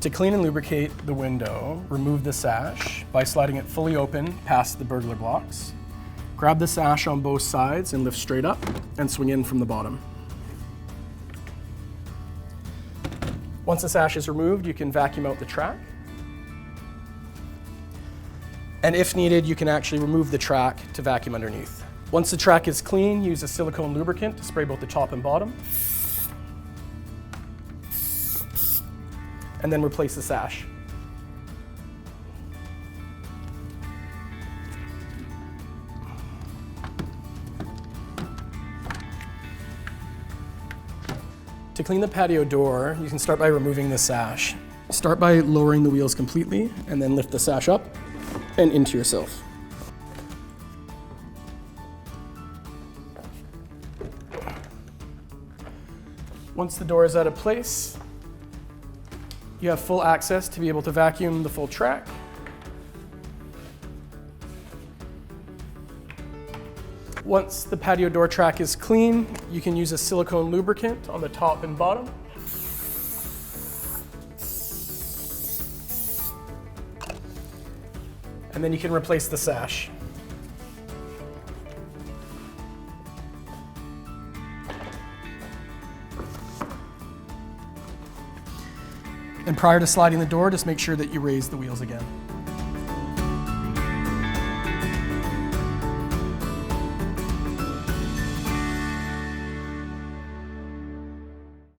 To clean and lubricate the window, remove the sash by sliding it fully open past the burglar blocks. Grab the sash on both sides and lift straight up and swing in from the bottom. Once the sash is removed, you can vacuum out the track. And if needed, you can actually remove the track to vacuum underneath. Once the track is clean, use a silicone lubricant to spray both the top and bottom. And then replace the sash. To clean the patio door, you can start by removing the sash. Start by lowering the wheels completely and then lift the sash up and into yourself. Once the door is out of place, you have full access to be able to vacuum the full track. Once the patio door track is clean, you can use a silicone lubricant on the top and bottom. And then you can replace the sash. And prior to sliding the door, just make sure that you raise the wheels again.